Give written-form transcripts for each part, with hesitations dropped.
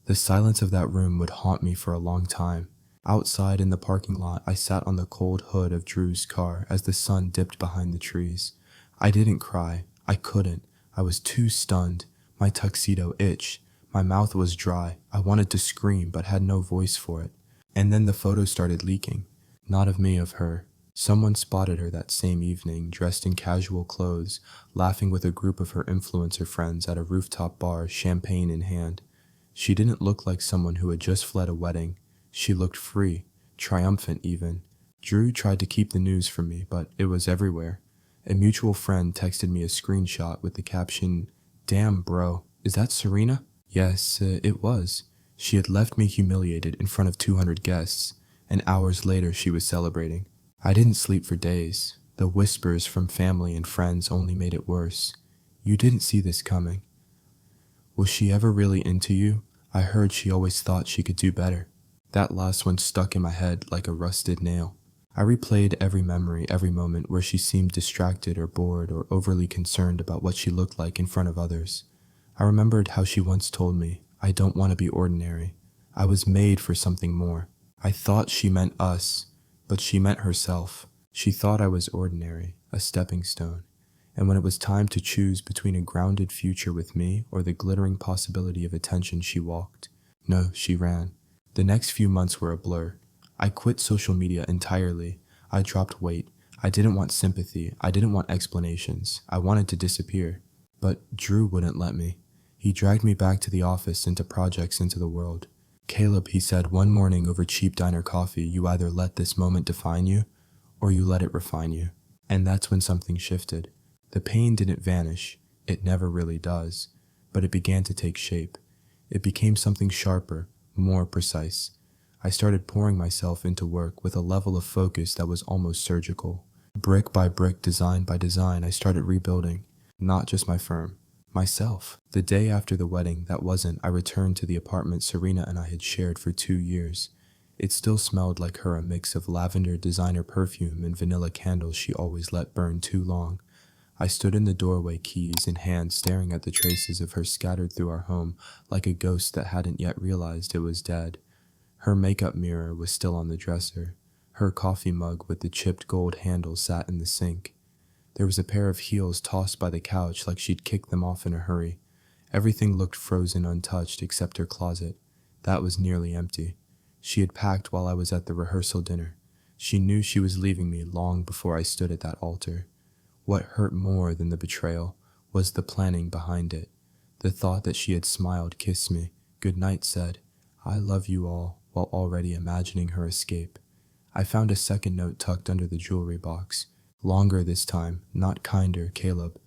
The silence of that room would haunt me for a long time. Outside in the parking lot, I sat on the cold hood of Drew's car as the sun dipped behind the trees. I didn't cry. I couldn't. I was too stunned. My tuxedo itched. My mouth was dry. I wanted to scream, but had no voice for it. And then the photo started leaking. Not of me, of her. Someone spotted her that same evening, dressed in casual clothes, laughing with a group of her influencer friends at a rooftop bar, champagne in hand. She didn't look like someone who had just fled a wedding. She looked free, triumphant even. Drew tried to keep the news from me, but it was everywhere. A mutual friend texted me a screenshot with the caption, "Damn, bro, is that Serena?" Yes, it was. She had left me humiliated in front of 200 guests, and hours later she was celebrating. I didn't sleep for days. The whispers from family and friends only made it worse. "You didn't see this coming. Was she ever really into you? I heard she always thought she could do better." That last one stuck in my head like a rusted nail. I replayed every memory, every moment where she seemed distracted or bored or overly concerned about what she looked like in front of others. I remembered how she once told me, "I don't want to be ordinary. I was made for something more." I thought she meant us, but she meant herself. She thought I was ordinary, a stepping stone. And when it was time to choose between a grounded future with me or the glittering possibility of attention, she walked. No, she ran. The next few months were a blur. I quit social media entirely. I dropped weight. I didn't want sympathy. I didn't want explanations. I wanted to disappear. But Drew wouldn't let me. He dragged me back to the office, into projects, into the world. "Caleb," he said one morning over cheap diner coffee, "you either let this moment define you, or you let it refine you." And that's when something shifted. The pain didn't vanish. It never really does. But it began to take shape. It became something sharper, more precise. I started pouring myself into work with a level of focus that was almost surgical. Brick by brick, design by design, I started rebuilding. Not just my firm. Myself. The day after the wedding I returned to the apartment Serena and I had shared for 2 years. It still smelled like her, a mix of lavender, designer perfume, and vanilla candles she always let burn too long. I stood in the doorway, keys in hand, staring at the traces of her scattered through our home like a ghost that hadn't yet realized it was dead. Her makeup mirror was still on the dresser. Her coffee mug with the chipped gold handle sat in the sink. There was a pair of heels tossed by the couch like she'd kicked them off in a hurry. Everything looked frozen, untouched, except her closet. That was nearly empty. She had packed while I was at the rehearsal dinner. She knew she was leaving me long before I stood at that altar. What hurt more than the betrayal was the planning behind it. The thought that she had smiled, kissed me, good night said, "I love you all," while already imagining her escape. I found a second note tucked under the jewelry box. Longer this time, not kinder, Caleb.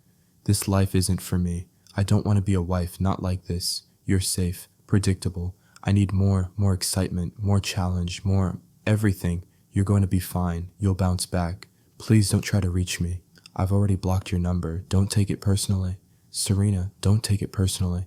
"This life isn't for me. I don't want to be a wife, not like this. You're safe, predictable. I need more excitement, more challenge, more everything. You're going to be fine. You'll bounce back. Please don't try to reach me. I've already blocked your number. Don't take it personally. Serena, don't take it personally."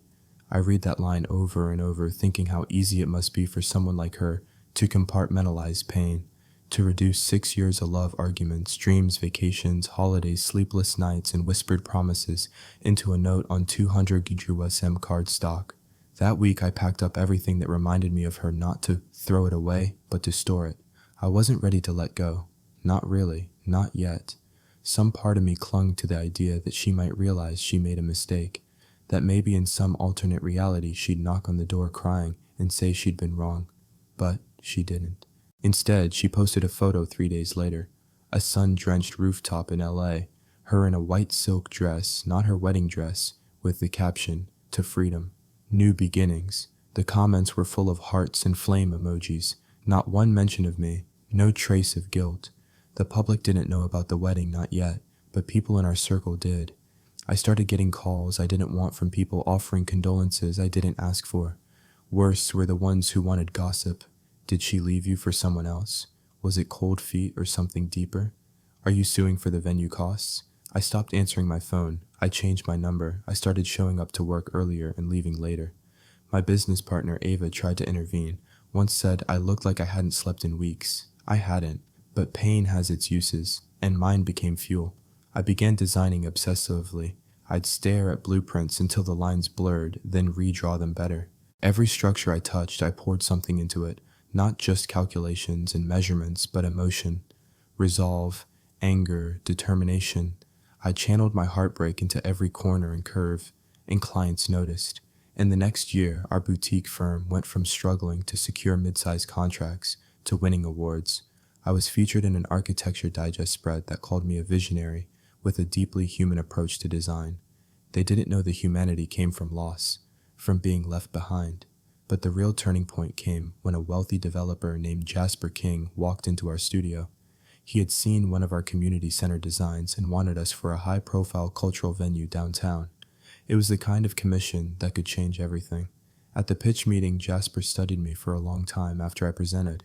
I read that line over and over, thinking how easy it must be for someone like her to compartmentalize pain, to reduce 6 years of love arguments, dreams, vacations, holidays, sleepless nights, and whispered promises into a note on 200 GSM cardstock. That week I packed up everything that reminded me of her, not to throw it away, but to store it. I wasn't ready to let go. Not really, not yet. Some part of me clung to the idea that she might realize she made a mistake, that maybe in some alternate reality she'd knock on the door crying and say she'd been wrong. But she didn't. Instead, she posted a photo 3 days later, a sun-drenched rooftop in LA, her in a white silk dress, not her wedding dress, with the caption, "To freedom. New beginnings." The comments were full of hearts and flame emojis, not one mention of me, no trace of guilt. The public didn't know about the wedding, not yet, but people in our circle did. I started getting calls I didn't want from people offering condolences I didn't ask for. Worse were the ones who wanted gossip. Did she leave you for someone else? Was it cold feet or something deeper? Are you suing for the venue costs? I stopped answering my phone. I changed my number. I started showing up to work earlier and leaving later. My business partner, Ava, tried to intervene. Once said I looked like I hadn't slept in weeks. I hadn't, but pain has its uses, and mine became fuel. I began designing obsessively. I'd stare at blueprints until the lines blurred, then redraw them better. Every structure I touched, I poured something into it, not just calculations and measurements, but emotion, resolve, anger, determination. I channeled my heartbreak into every corner and curve, and clients noticed. In the next year, our boutique firm went from struggling to secure mid-sized contracts to winning awards. I was featured in an Architecture Digest spread that called me a visionary with a deeply human approach to design. They didn't know the humanity came from loss, from being left behind. But the real turning point came when a wealthy developer named Jasper King walked into our studio. He had seen one of our community center designs and wanted us for a high-profile cultural venue downtown. It was the kind of commission that could change everything. At the pitch meeting, Jasper studied me for a long time after I presented.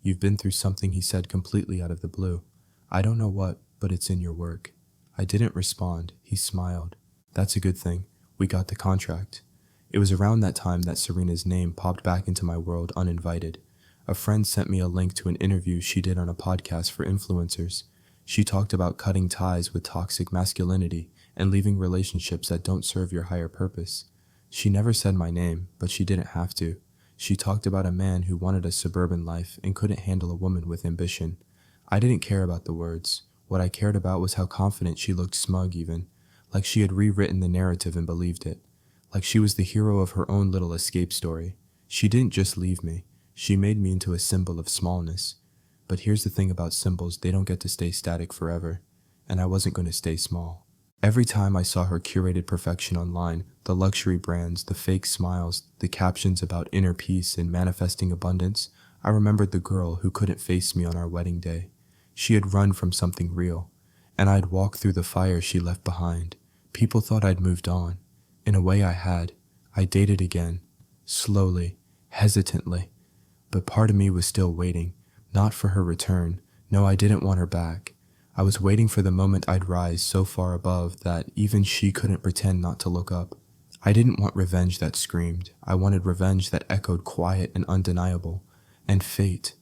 "You've been through something," he said completely out of the blue. "I don't know what, but it's in your work." I didn't respond. He smiled. "That's a good thing. We got the contract." It was around that time that Serena's name popped back into my world uninvited. A friend sent me a link to an interview she did on a podcast for influencers. She talked about cutting ties with toxic masculinity and leaving relationships that don't serve your higher purpose. She never said my name, but she didn't have to. She talked about a man who wanted a suburban life and couldn't handle a woman with ambition. I didn't care about the words. What I cared about was how confident she looked, smug even, like she had rewritten the narrative and believed it. Like she was the hero of her own little escape story. She didn't just leave me. She made me into a symbol of smallness. But here's the thing about symbols, they don't get to stay static forever. And I wasn't going to stay small. Every time I saw her curated perfection online, the luxury brands, the fake smiles, the captions about inner peace and manifesting abundance, I remembered the girl who couldn't face me on our wedding day. She had run from something real, and I'd walked through the fire she left behind. People thought I'd moved on. In a way I had. I dated again, slowly, hesitantly, but part of me was still waiting, not for her return. No, I didn't want her back. I was waiting for the moment I'd rise so far above that even she couldn't pretend not to look up. I didn't want revenge that screamed. I wanted revenge that echoed quiet and undeniable. And fate,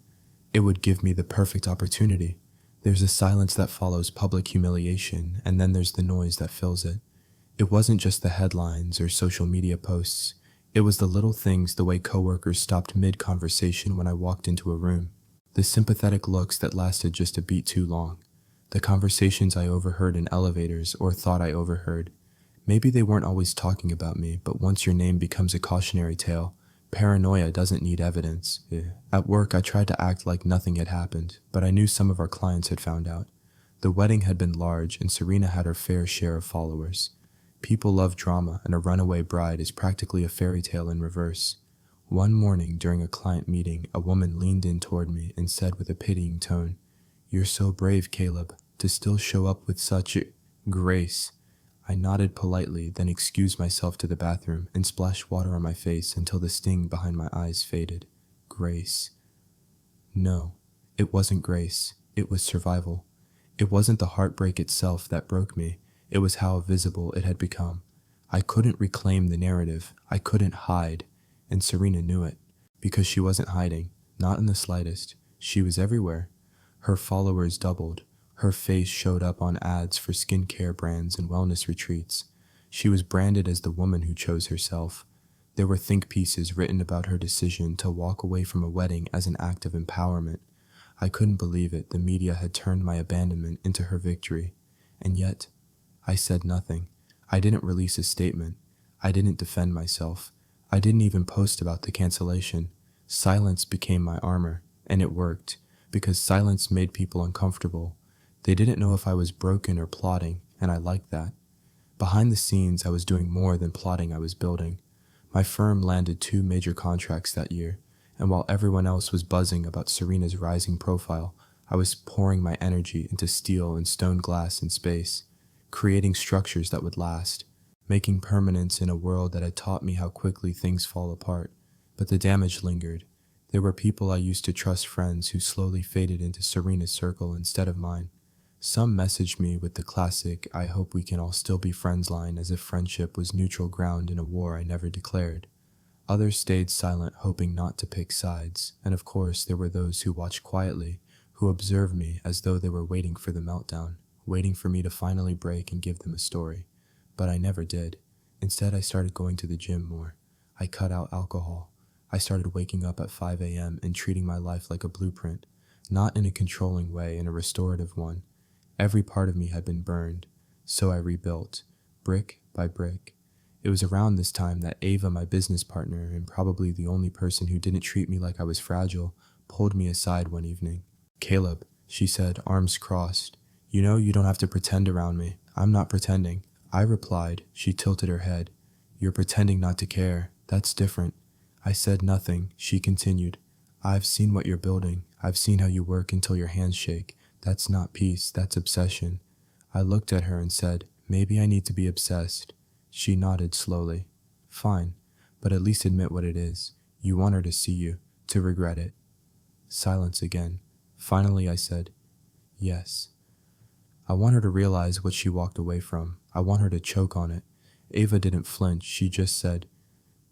it would give me the perfect opportunity. There's a silence that follows public humiliation, and then there's the noise that fills it. It wasn't just the headlines or social media posts. It was the little things, the way coworkers stopped mid-conversation when I walked into a room. The sympathetic looks that lasted just a beat too long. The conversations I overheard in elevators or thought I overheard. Maybe they weren't always talking about me, but once your name becomes a cautionary tale, paranoia doesn't need evidence. At work, I tried to act like nothing had happened, but I knew some of our clients had found out. The wedding had been large, and Serena had her fair share of followers. People love drama, and a runaway bride is practically a fairy tale in reverse. One morning during a client meeting, a woman leaned in toward me and said with a pitying tone, "You're so brave, Caleb, to still show up with such grace." I nodded politely, then excused myself to the bathroom and splashed water on my face until the sting behind my eyes faded. Grace. No, it wasn't grace. It was survival. It wasn't the heartbreak itself that broke me. It was how visible it had become. I couldn't reclaim the narrative. I couldn't hide. And Serena knew it. Because she wasn't hiding. Not in the slightest. She was everywhere. Her followers doubled. Her face showed up on ads for skincare brands and wellness retreats. She was branded as the woman who chose herself. There were think pieces written about her decision to walk away from a wedding as an act of empowerment. I couldn't believe it. The media had turned my abandonment into her victory. And yet, I said nothing. I didn't release a statement. I didn't defend myself. I didn't even post about the cancellation. Silence became my armor, and it worked, because silence made people uncomfortable. They didn't know if I was broken or plotting, and I liked that. Behind the scenes, I was doing more than plotting, I was building. My firm landed 2 major contracts that year, and while everyone else was buzzing about Serena's rising profile, I was pouring my energy into steel and stone glass and space, creating structures that would last, making permanence in a world that had taught me how quickly things fall apart. But the damage lingered. There were people I used to trust, friends who slowly faded into Serena's circle instead of mine. Some messaged me with the classic, "I hope we can all still be friends" line, as if friendship was neutral ground in a war I never declared. Others stayed silent, hoping not to pick sides, and of course there were those who watched quietly, who observed me as though they were waiting for the meltdown, waiting for me to finally break and give them a story. But I never did. Instead, I started going to the gym more. I cut out alcohol. I started waking up at 5 a.m. and treating my life like a blueprint, not in a controlling way, in a restorative one. Every part of me had been burned, so I rebuilt, brick by brick. It was around this time that Ava, my business partner, and probably the only person who didn't treat me like I was fragile, pulled me aside one evening. "Caleb," she said, arms crossed, "you know you don't have to pretend around me. I'm not pretending." I replied. She tilted her head. "You're pretending not to care. That's different." I said nothing. She continued. "I've seen what you're building. I've seen how you work until your hands shake. That's not peace, that's obsession." I looked at her and said, "Maybe I need to be obsessed." She nodded slowly. "Fine, but at least admit what it is. You want her to see you, to regret it." Silence again. Finally I said, "Yes." I want her to realize what she walked away from. I want her to choke on it. Ava didn't flinch. She just said,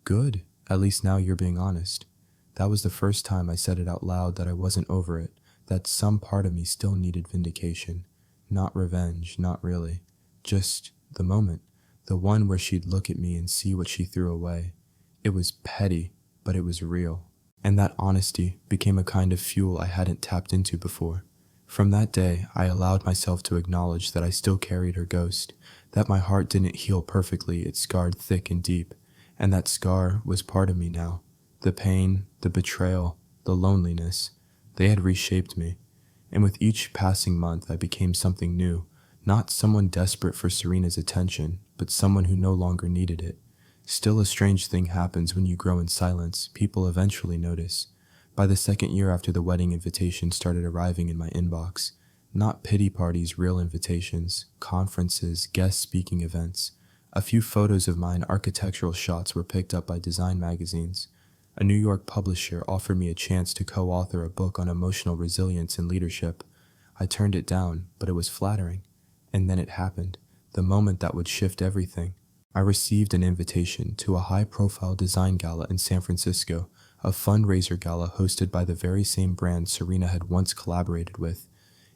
"Good. At least now you're being honest." That was the first time I said it out loud, that I wasn't over it, that some part of me still needed vindication. Not revenge, not really. Just the moment. The one where she'd look at me and see what she threw away. It was petty, but it was real. And that honesty became a kind of fuel I hadn't tapped into before. From that day, I allowed myself to acknowledge that I still carried her ghost, that my heart didn't heal perfectly, it scarred thick and deep, and that scar was part of me now. The pain, the betrayal, the loneliness, they had reshaped me. And with each passing month, I became something new, not someone desperate for Serena's attention, but someone who no longer needed it. Still, a strange thing happens when you grow in silence. People eventually notice. By the second year after the wedding invitations started arriving in my inbox, not pity parties, real invitations, conferences, guest speaking events. A few photos of mine, architectural shots, were picked up by design magazines. A New York publisher offered me a chance to co-author a book on emotional resilience and leadership. I turned it down, but it was flattering. And then it happened, the moment that would shift everything. I received an invitation to a high-profile design gala in San Francisco, a fundraiser gala hosted by the very same brand Serena had once collaborated with.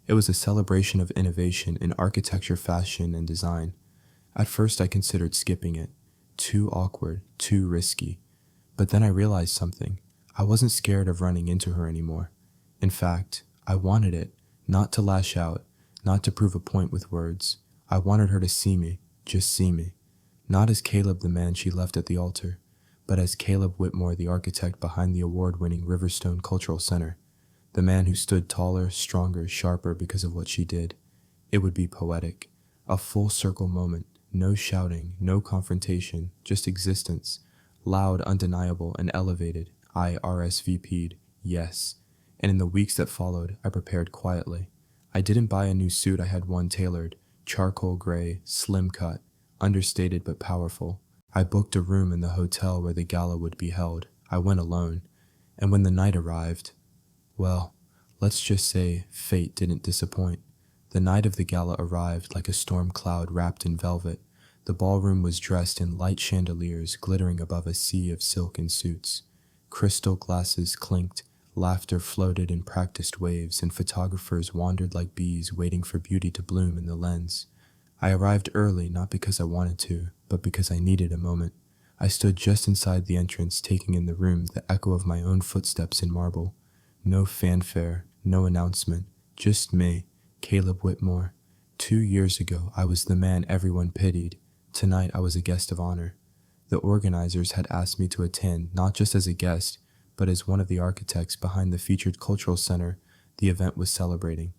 It was a celebration of innovation in architecture, fashion, and design. At first I considered skipping it. Too awkward, too risky. But then I realized something. I wasn't scared of running into her anymore. In fact, I wanted it, not to lash out, not to prove a point with words. I wanted her to see me, just see me. Not as Caleb, the man she left at the altar, but as Caleb Whitmore, the architect behind the award-winning Riverstone Cultural Center, the man who stood taller, stronger, sharper because of what she did. It would be poetic, a full-circle moment, no shouting, no confrontation, just existence, loud, undeniable, and elevated. I RSVP'd, yes, and in the weeks that followed, I prepared quietly. I didn't buy a new suit. I had one tailored, charcoal gray, slim cut, understated but powerful. I booked a room in the hotel where the gala would be held. I went alone, and when the night arrived, well, let's just say fate didn't disappoint. The night of the gala arrived like a storm cloud wrapped in velvet. The ballroom was dressed in light chandeliers glittering above a sea of silken suits. Crystal glasses clinked, laughter floated in practiced waves, and photographers wandered like bees waiting for beauty to bloom in the lens. I arrived early, not because I wanted to, but because I needed a moment. I stood just inside the entrance, taking in the room, the echo of my own footsteps in marble. No fanfare, no announcement, just me, Caleb Whitmore. 2 years ago, I was the man everyone pitied. Tonight, I was a guest of honor. The organizers had asked me to attend, not just as a guest, but as one of the architects behind the featured cultural center the event was celebrating.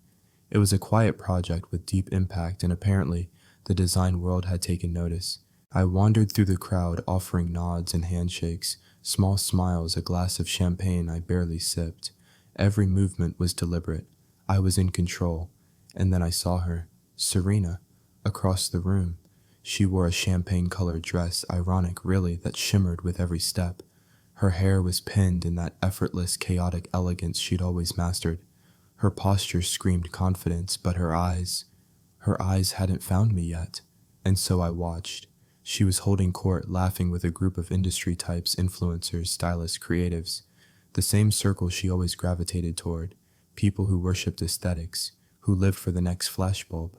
It was a quiet project with deep impact, and apparently, the design world had taken notice. I wandered through the crowd, offering nods and handshakes, small smiles, a glass of champagne I barely sipped. Every movement was deliberate. I was in control. And then I saw her, Serena, across the room. She wore a champagne-colored dress, ironic really, that shimmered with every step. Her hair was pinned in that effortless, chaotic elegance she'd always mastered. Her posture screamed confidence, but her eyes hadn't found me yet. And so I watched. She was holding court, laughing with a group of industry types, influencers, stylists, creatives. The same circle she always gravitated toward. People who worshipped aesthetics, who lived for the next flashbulb.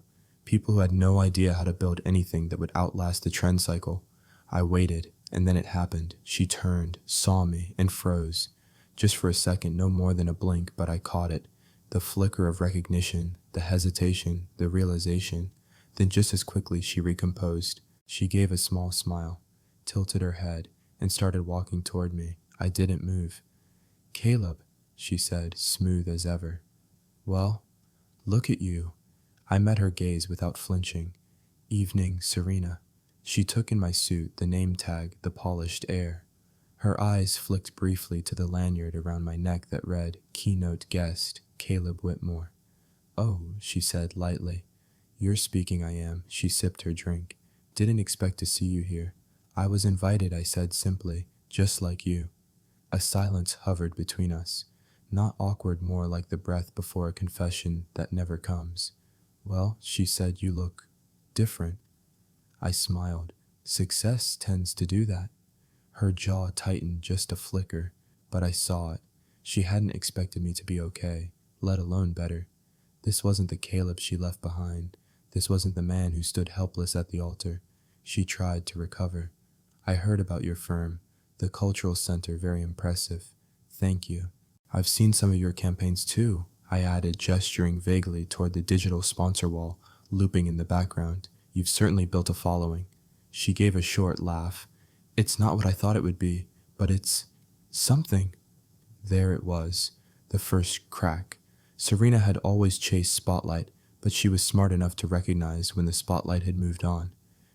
People who had no idea how to build anything that would outlast the trend cycle. I waited, And then it happened. She turned, saw me, and froze. Just for a second, no more than a blink, but I caught it. The flicker of recognition, the hesitation, the realization. Then just as quickly she recomposed. She gave a small smile, tilted her head, and started walking toward me. I didn't move. "Caleb," she said, smooth as ever. "Well, look at you." I met her gaze without flinching. "Evening, Serena." She took in my suit, the name tag, the polished air. Her eyes flicked briefly to the lanyard around my neck that read, "Keynote guest, Caleb Whitmore." "Oh," she said lightly. "You're speaking, I am." She sipped her drink. "Didn't expect to see you here." "I was invited," I said simply, "just like you." A silence hovered between us. Not awkward, more like the breath before a confession that never comes. "Well," she said, "you look different." I smiled. Success tends to do that. Her jaw tightened just a flicker, but I saw it. She hadn't expected me to be okay, let alone better. This wasn't the Caleb she left behind. This wasn't the man who stood helpless at the altar. She tried to recover. "I heard about your firm. The cultural center, very impressive. Thank you. I've seen some of your campaigns too," I added, gesturing vaguely toward the digital sponsor wall, looping in the background. "You've certainly built a following." She gave a short laugh. "It's not what I thought it would be, but it's something." There it was, the first crack. Serena had always chased spotlight, but she was smart enough to recognize when the spotlight had moved on.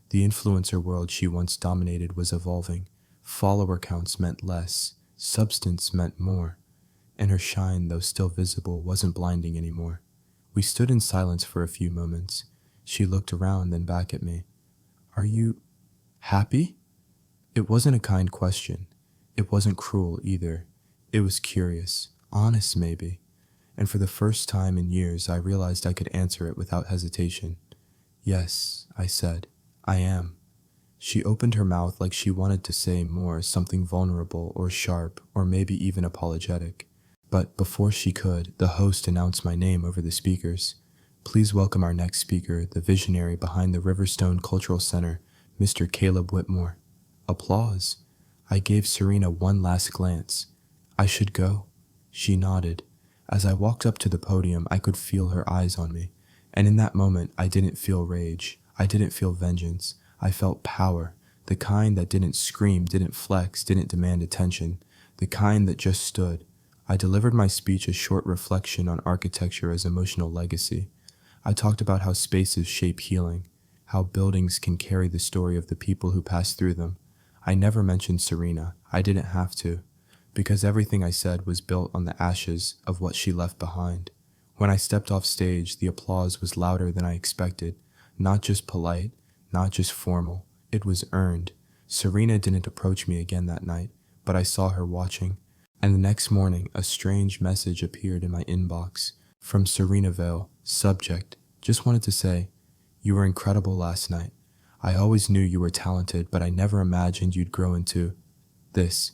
The influencer world she once dominated was evolving. Follower counts meant less, substance meant more, and her shine, though still visible, wasn't blinding anymore. We stood in silence for a few moments. She looked around, then back at me. "Are you happy?" It wasn't a kind question. It wasn't cruel either. It was curious, honest maybe. And for the first time in years, I realized I could answer it without hesitation. "Yes," I said, "I am." She opened her mouth like she wanted to say more, something vulnerable or sharp or maybe even apologetic. But before she could, the host announced my name over the speakers. "Please welcome our next speaker, the visionary behind the Riverstone Cultural Center, Mr. Caleb Whitmore." Applause. I gave Serena one last glance. "I should go." She nodded. As I walked up to the podium, I could feel her eyes on me. And in that moment, I didn't feel rage. I didn't feel vengeance. I felt power. The kind that didn't scream, didn't flex, didn't demand attention. The kind that just stood. I delivered my speech, a short reflection on architecture as emotional legacy. I talked about how spaces shape healing, how buildings can carry the story of the people who pass through them. I never mentioned Serena. I didn't have to, because everything I said was built on the ashes of what she left behind. When I stepped off stage, the applause was louder than I expected. Not just polite, not just formal. It was earned. Serena didn't approach me again that night, but I saw her watching. And the next morning, a strange message appeared in my inbox. From Serena Vale, subject, "Just wanted to say, you were incredible last night. I always knew you were talented, but I never imagined you'd grow into this.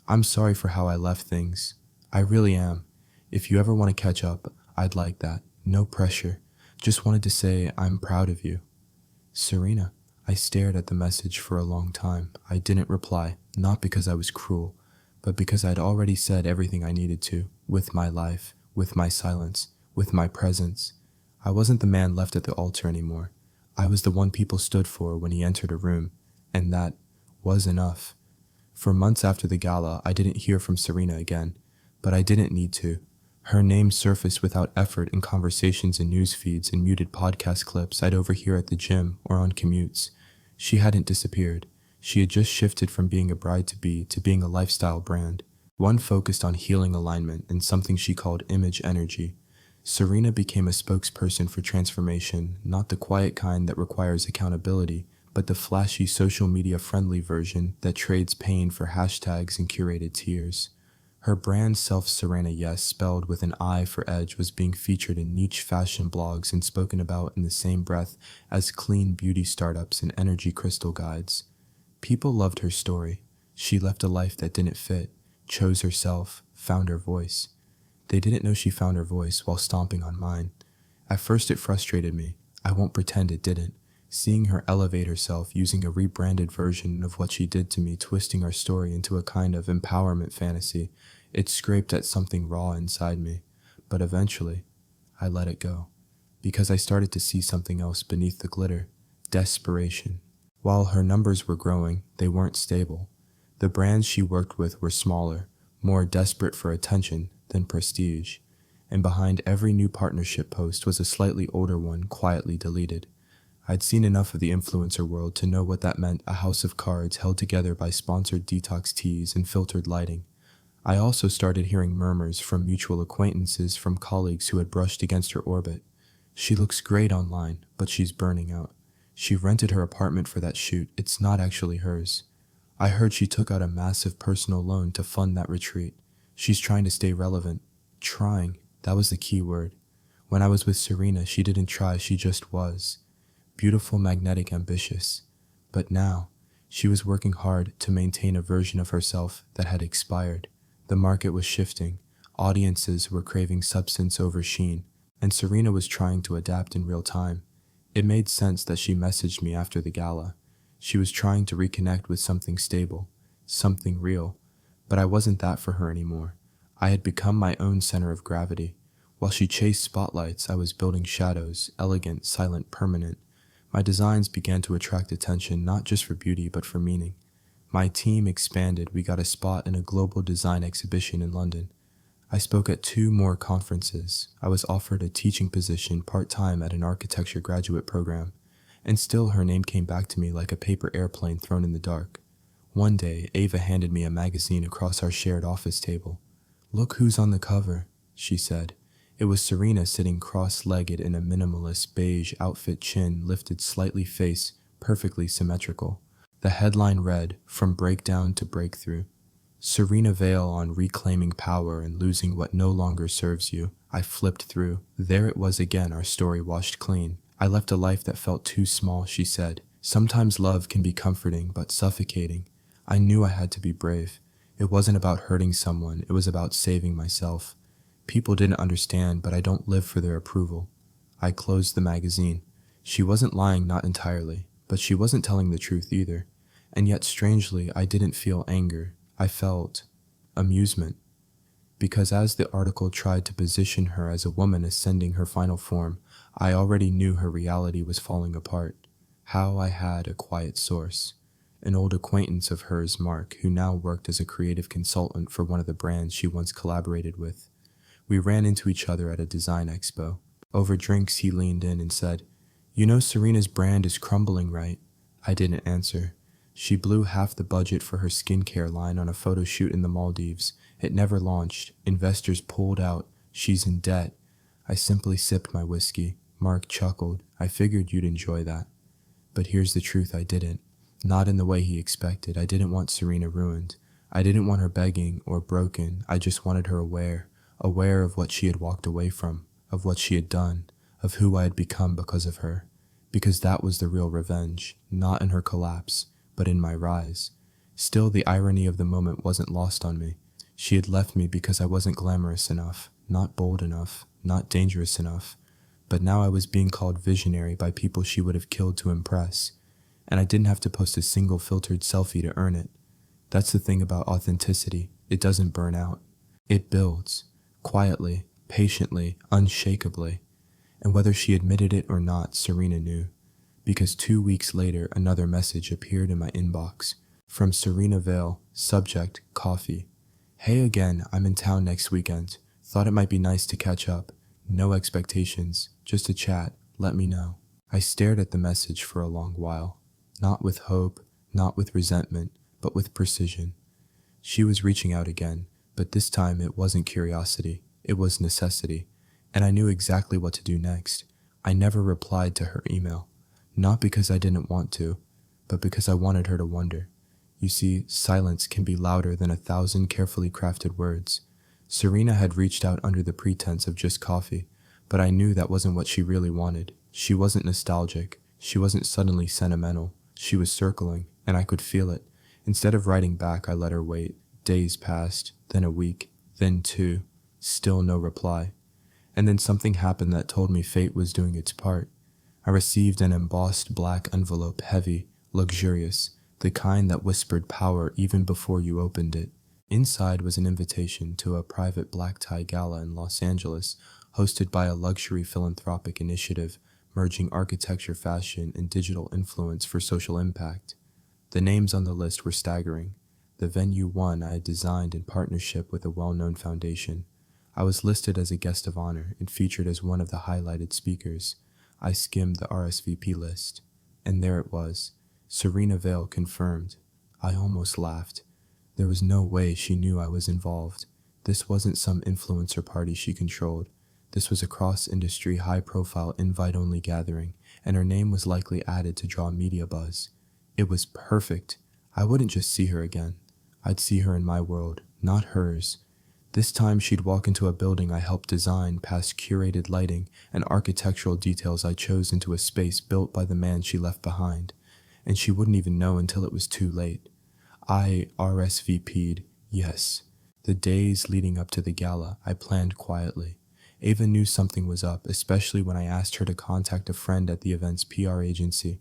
I'm sorry for how I left things. I really am. If you ever want to catch up, I'd like that. No pressure. Just wanted to say I'm proud of you." Serena. I stared at the message for a long time. I didn't reply, not because I was cruel, but because I'd already said everything I needed to, with my life, with my silence, with my presence. I wasn't the man left at the altar anymore. I was the one people stood for when he entered a room, and that was enough. For months after the gala, I didn't hear from Serena again, but I didn't need to. Her name surfaced without effort in conversations and news feeds and muted podcast clips I'd overhear at the gym or on commutes. She hadn't disappeared. She had just shifted from being a bride-to-be to being a lifestyle brand, one focused on healing alignment and something she called image energy. Serena became a spokesperson for transformation, not the quiet kind that requires accountability, but the flashy social media-friendly version that trades pain for hashtags and curated tears. Her brand Serena Yes, spelled with an I for edge, was being featured in niche fashion blogs and spoken about in the same breath as clean beauty startups and energy crystal guides. People loved her story. She left a life that didn't fit, chose herself, found her voice. They didn't know she found her voice while stomping on mine. At first it frustrated me. I won't pretend it didn't. Seeing her elevate herself using a rebranded version of what she did to me, twisting our story into a kind of empowerment fantasy, it scraped at something raw inside me. But eventually, I let it go, because I started to see something else beneath the glitter: desperation. While her numbers were growing, they weren't stable. The brands she worked with were smaller, more desperate for attention than prestige, and behind every new partnership post was a slightly older one quietly deleted. I'd seen enough of the influencer world to know what that meant: a house of cards held together by sponsored detox teas and filtered lighting. I also started hearing murmurs from mutual acquaintances, from colleagues who had brushed against her orbit. She looks great online, but she's burning out. She rented her apartment for that shoot. It's not actually hers. I heard she took out a massive personal loan to fund that retreat. She's trying to stay relevant. Trying, that was the key word. When I was with Serena, she didn't try, she just was. Beautiful, magnetic, ambitious. But now, she was working hard to maintain a version of herself that had expired. The market was shifting. Audiences were craving substance over sheen, and Serena was trying to adapt in real time. It made sense that she messaged me after the gala. She was trying to reconnect with something stable, something real. But I wasn't that for her anymore. I had become my own center of gravity. While she chased spotlights, I was building shadows, elegant, silent, permanent. My designs began to attract attention, not just for beauty, but for meaning. My team expanded. We got a spot in a global design exhibition in London. I spoke at 2 more conferences. I was offered a teaching position part-time at an architecture graduate program, and still her name came back to me like a paper airplane thrown in the dark. One day, Ava handed me a magazine across our shared office table. "Look who's on the cover," she said. It was Serena, sitting cross-legged in a minimalist beige outfit, chin lifted slightly, face perfectly symmetrical. The headline read, "From Breakdown to Breakthrough." Serena Vale on reclaiming power and losing what no longer serves you. I flipped through. There it was again, our story washed clean. "I left a life that felt too small," she said. "Sometimes love can be comforting, but suffocating." I knew I had to be brave. It wasn't about hurting someone, it was about saving myself. People didn't understand, but I don't live for their approval. I closed the magazine. She wasn't lying, not entirely, but she wasn't telling the truth either. And yet, strangely, I didn't feel anger. I felt amusement. Because as the article tried to position her as a woman ascending her final form, I already knew her reality was falling apart. How I had a quiet source. An old acquaintance of hers, Mark, who now worked as a creative consultant for one of the brands she once collaborated with. We ran into each other at a design expo. Over drinks, he leaned in and said, "You know Serena's brand is crumbling, right?" I didn't answer. She blew half the budget for her skincare line on a photo shoot in the Maldives. It never launched. Investors pulled out. She's in debt. I simply sipped my whiskey. Mark chuckled. "I figured you'd enjoy that." But here's the truth: I didn't. Not in the way he expected. I didn't want Serena ruined. I didn't want her begging or broken. I just wanted her aware of what she had walked away from, of what she had done, of who I had become because of her. Because that was the real revenge, not in her collapse, but in my rise. Still, the irony of the moment wasn't lost on me. She had left me because I wasn't glamorous enough, not bold enough, not dangerous enough. But now I was being called visionary by people she would have killed to impress. And I didn't have to post a single filtered selfie to earn it. That's the thing about authenticity. It doesn't burn out. It builds. Quietly, patiently, unshakably. And whether she admitted it or not, Serena knew. Because 2 weeks later, another message appeared in my inbox. From Serena Vale, subject, coffee. "Hey again, I'm in town next weekend. Thought it might be nice to catch up. No expectations, just a chat, let me know." I stared at the message for a long while. Not with hope, not with resentment, but with precision. She was reaching out again, but this time it wasn't curiosity, it was necessity. And I knew exactly what to do next. I never replied to her email. Not because I didn't want to, but because I wanted her to wonder. You see, silence can be louder than 1,000 carefully crafted words. Serena had reached out under the pretense of just coffee, but I knew that wasn't what she really wanted. She wasn't nostalgic. She wasn't suddenly sentimental. She was circling, and I could feel it. Instead of writing back, I let her wait. Days passed, then a week, then 2. Still no reply. And then something happened that told me fate was doing its part. I received an embossed black envelope, heavy, luxurious, the kind that whispered power even before you opened it. Inside was an invitation to a private black tie gala in Los Angeles, hosted by a luxury philanthropic initiative merging architecture, fashion, and digital influence for social impact. The names on the list were staggering. The venue one I had designed in partnership with a well-known foundation. I was listed as a guest of honor and featured as one of the highlighted speakers. I skimmed the RSVP list, and there it was. Serena Vale confirmed. I almost laughed. There was no way she knew I was involved. This wasn't some influencer party she controlled. This was a cross-industry, high-profile, invite-only gathering, and her name was likely added to draw media buzz. It was perfect. I wouldn't just see her again. I'd see her in my world, not hers. This time she'd walk into a building I helped design, past curated lighting and architectural details I chose, into a space built by the man she left behind. And she wouldn't even know until it was too late. I RSVP'd, yes. The days leading up to the gala, I planned quietly. Ava knew something was up, especially when I asked her to contact a friend at the event's PR agency.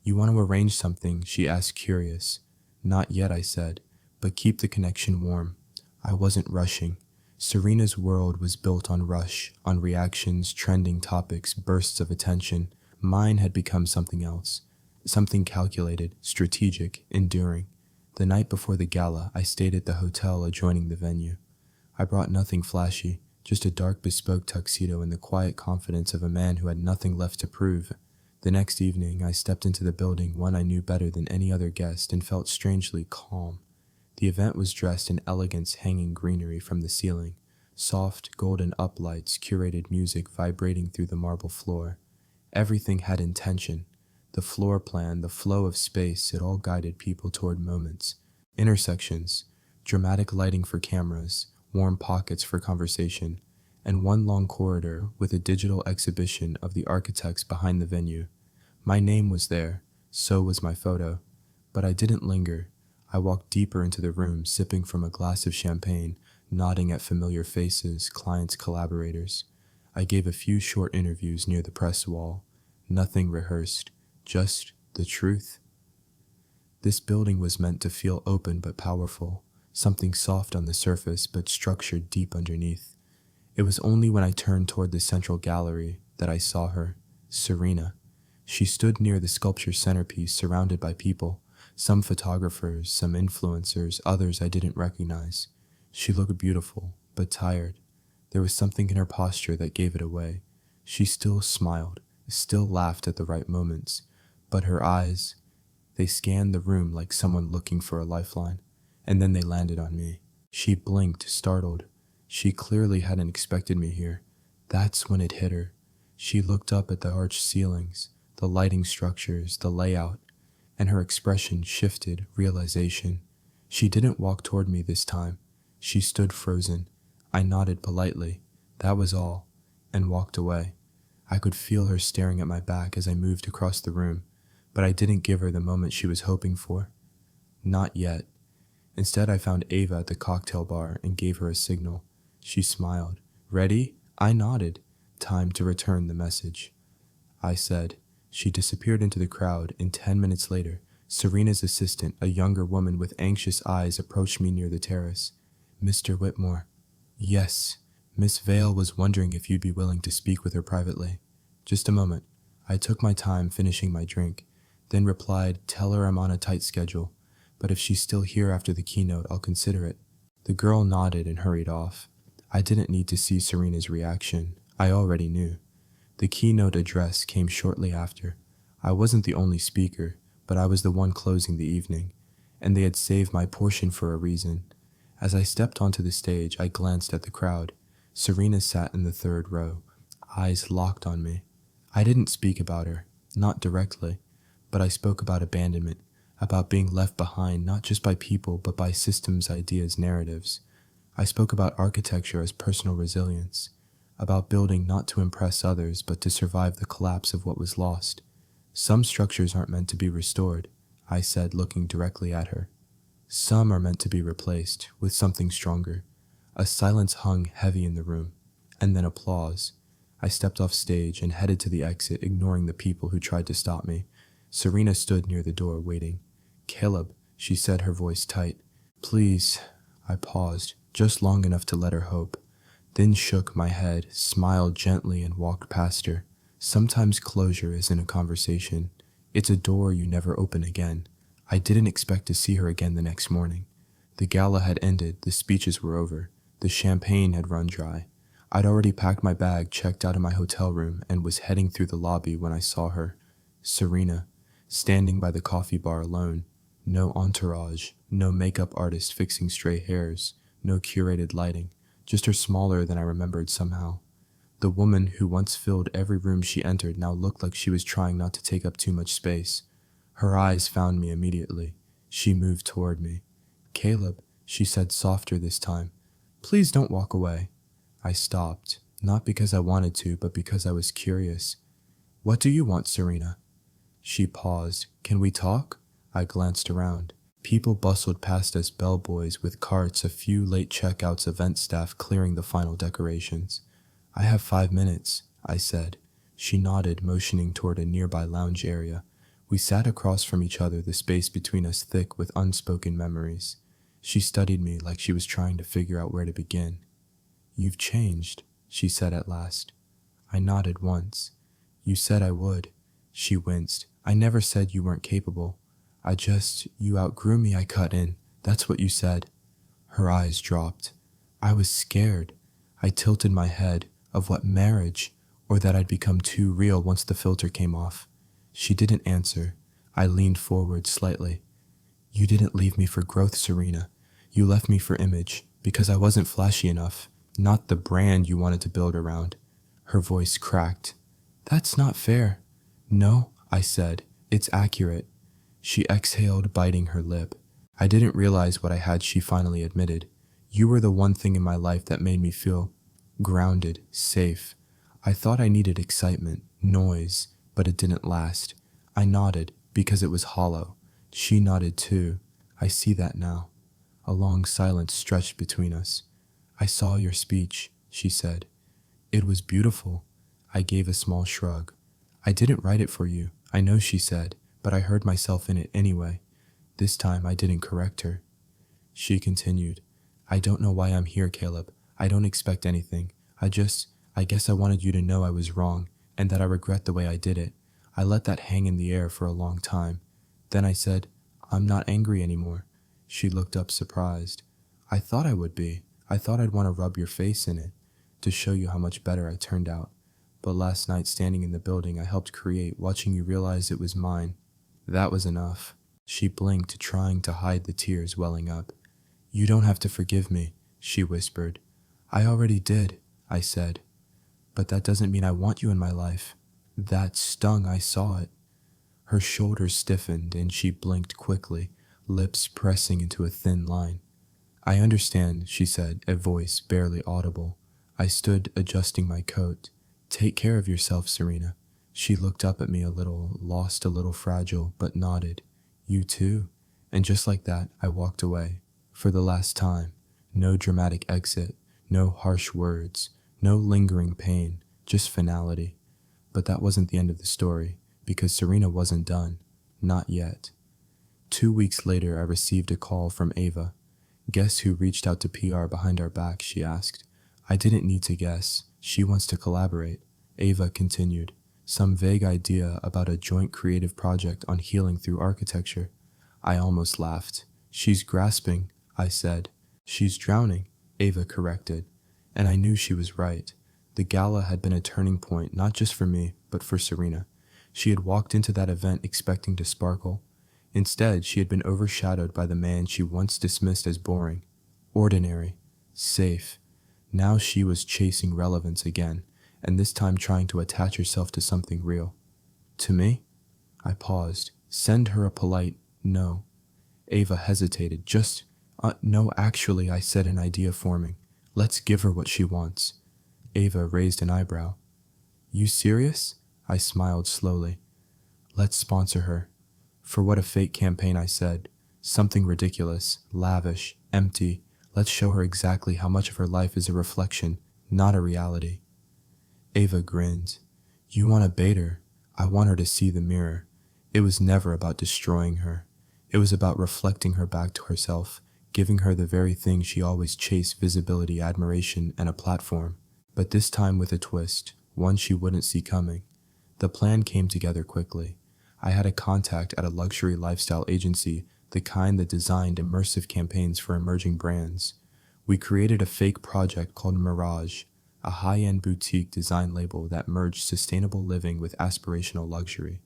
You want to arrange something? She asked, curious. Not yet, I said, but keep the connection warm. I wasn't rushing. Serena's world was built on rush, on reactions, trending topics, bursts of attention. Mine had become something else. Something calculated, strategic, enduring. The night before the gala, I stayed at the hotel adjoining the venue. I brought nothing flashy, just a dark bespoke tuxedo and the quiet confidence of a man who had nothing left to prove. The next evening, I stepped into the building, one I knew better than any other guest, and felt strangely calm. The event was dressed in elegance, hanging greenery from the ceiling, soft, golden uplights, curated music vibrating through the marble floor. Everything had intention. The floor plan, the flow of space, it all guided people toward moments. Intersections, dramatic lighting for cameras, warm pockets for conversation, and one long corridor with a digital exhibition of the architects behind the venue. My name was there, so was my photo, but I didn't linger. I walked deeper into the room, sipping from a glass of champagne, nodding at familiar faces, clients, collaborators. I gave a few short interviews near the press wall. Nothing rehearsed, just the truth. This building was meant to feel open but powerful, something soft on the surface but structured deep underneath. It was only when I turned toward the central gallery that I saw her, Serena. She stood near the sculpture centerpiece, surrounded by people, some photographers, some influencers, others I didn't recognize. She looked beautiful, but tired. There was something in her posture that gave it away. She still smiled, still laughed at the right moments, but her eyes, they scanned the room like someone looking for a lifeline, and then they landed on me. She blinked, startled. She clearly hadn't expected me here. That's when it hit her. She looked up at the arched ceilings, the lighting structures, the layout, and her expression shifted, realization. She didn't walk toward me this time. She stood frozen. I nodded politely, that was all, and walked away. I could feel her staring at my back as I moved across the room, but I didn't give her the moment she was hoping for. Not yet. Instead, I found Ava at the cocktail bar and gave her a signal. She smiled. Ready? I nodded. Time to return the message, I said. She disappeared into the crowd, and 10 minutes later, Serena's assistant, a younger woman with anxious eyes, approached me near the terrace. Mr. Whitmore. Yes. Miss Vale was wondering if you'd be willing to speak with her privately. Just a moment. I took my time finishing my drink, then replied, tell her I'm on a tight schedule, but if she's still here after the keynote, I'll consider it. The girl nodded and hurried off. I didn't need to see Serena's reaction. I already knew. The keynote address came shortly after. I wasn't the only speaker, but I was the one closing the evening, and they had saved my portion for a reason. As I stepped onto the stage, I glanced at the crowd. Serena sat in the third row, eyes locked on me. I didn't speak about her, not directly, but I spoke about abandonment, about being left behind not just by people but by systems, ideas, narratives. I spoke about architecture as personal resilience, about building not to impress others but to survive the collapse of what was lost. Some structures aren't meant to be restored, I said, looking directly at her. Some are meant to be replaced with something stronger. A silence hung heavy in the room, and then applause. I stepped off stage and headed to the exit, ignoring the people who tried to stop me. Serena stood near the door, waiting. "Caleb," she said, her voice tight. "Please." I paused, just long enough to let her hope, then shook my head, smiled gently, and walked past her. Sometimes closure isn't a conversation. It's a door you never open again. I didn't expect to see her again the next morning. The gala had ended, the speeches were over, the champagne had run dry. I'd already packed my bag, checked out of my hotel room, and was heading through the lobby when I saw her. Serena, standing by the coffee bar alone. No entourage, no makeup artist fixing stray hairs, no curated lighting, just her smaller than I remembered somehow. The woman who once filled every room she entered now looked like she was trying not to take up too much space. Her eyes found me immediately. She moved toward me. "Caleb," she said softer this time. "Please don't walk away." I stopped, not because I wanted to, but because I was curious. "What do you want, Serena?" She paused. "Can we talk?" I glanced around. People bustled past us, bellboys with carts, a few late checkouts, event staff clearing the final decorations. "I have 5 minutes," I said. She nodded, motioning toward a nearby lounge area. We sat across from each other, the space between us thick with unspoken memories. She studied me like she was trying to figure out where to begin. "You've changed," she said at last. I nodded once. "You said I would." She winced. "I never said you weren't capable. You outgrew me," I cut in. "That's what you said." Her eyes dropped. I was scared. I tilted my head. Of what, marriage? Or that I'd become too real once the filter came off? She didn't answer. I leaned forward slightly. "You didn't leave me for growth, Serena. You left me for image, because I wasn't flashy enough. Not the brand you wanted to build around." Her voice cracked. "That's not fair." "No," I said. "It's accurate." She exhaled, biting her lip. I didn't realize what I had, she finally admitted. "You were the one thing in my life that made me feel grounded, safe. I thought I needed excitement, noise, but it didn't last." I nodded, because it was hollow. She nodded too. "I see that now." A long silence stretched between us. "I saw your speech," she said. "It was beautiful." I gave a small shrug. "I didn't write it for you, I know," she said, "but I heard myself in it anyway." This time I didn't correct her. She continued, "I don't know why I'm here, Caleb. I don't expect anything. I guess I wanted you to know I was wrong, and that I regret the way I did it. I let that hang in the air for a long time. Then I said, I'm not angry anymore." She looked up surprised. "I thought I would be. I thought I'd want to rub your face in it, to show you how much better I turned out. But last night, standing in the building I helped create, watching you realize it was mine, that was enough." She blinked, trying to hide the tears welling up. "You don't have to forgive me," she whispered. "I already did," I said. "But that doesn't mean I want you in my life." That stung, I saw it. Her shoulders stiffened, and she blinked quickly, lips pressing into a thin line. "I understand," she said, a voice barely audible. I stood, adjusting my coat. "Take care of yourself, Serena." She looked up at me a little, lost, a little fragile, but nodded. "You too." And just like that, I walked away. For the last time. No dramatic exit, no harsh words, no lingering pain, just finality. But that wasn't the end of the story, because Serena wasn't done. Not yet. 2 weeks later, I received a call from Ava. "Guess who reached out to PR behind our back?" she asked. I didn't need to guess. She wants to collaborate. Ava continued. Some vague idea about a joint creative project on healing through architecture. I almost laughed. "She's grasping," I said. "She's drowning," Ava corrected. And I knew she was right. The gala had been a turning point, not just for me, but for Serena. She had walked into that event expecting to sparkle. Instead, she had been overshadowed by the man she once dismissed as boring, ordinary, safe. Now she was chasing relevance again, and this time trying to attach herself to something real. "To me?" I paused. "Send her a polite no." Ava hesitated. No, actually," I said, an idea forming. "Let's give her what she wants." Ava raised an eyebrow. "You serious?" I smiled slowly. "Let's sponsor her." "For what a fake campaign," I said. "Something ridiculous, lavish, empty. Let's show her exactly how much of her life is a reflection, not a reality." Ava grinned. You want to bait her? I want her to see the mirror. It was never about destroying her. It was about reflecting her back to herself, giving her the very thing she always chased: visibility, admiration, and a platform. But this time with a twist, one she wouldn't see coming. The plan came together quickly. I had a contact at a luxury lifestyle agency, the kind that designed immersive campaigns for emerging brands. We created a fake project called Mirage, a high-end boutique design label that merged sustainable living with aspirational luxury.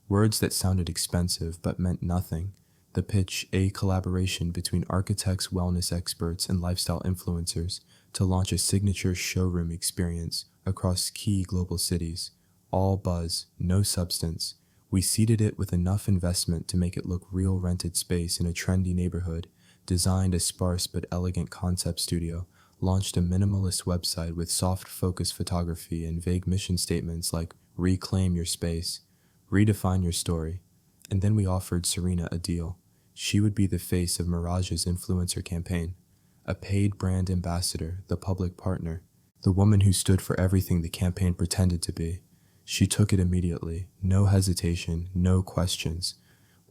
Words that sounded expensive but meant nothing. The pitch: a collaboration between architects, wellness experts, and lifestyle influencers to launch a signature showroom experience across key global cities. All buzz, no substance. We seeded it with enough investment to make it look real: rented space in a trendy neighborhood, designed a sparse but elegant concept studio, launched a minimalist website with soft focus photography and vague mission statements like reclaim your space, redefine your story. And then we offered Serena a deal. She would be the face of Mirage's influencer campaign, a paid brand ambassador, the public partner, the woman who stood for everything the campaign pretended to be. She took it immediately, no hesitation, no questions.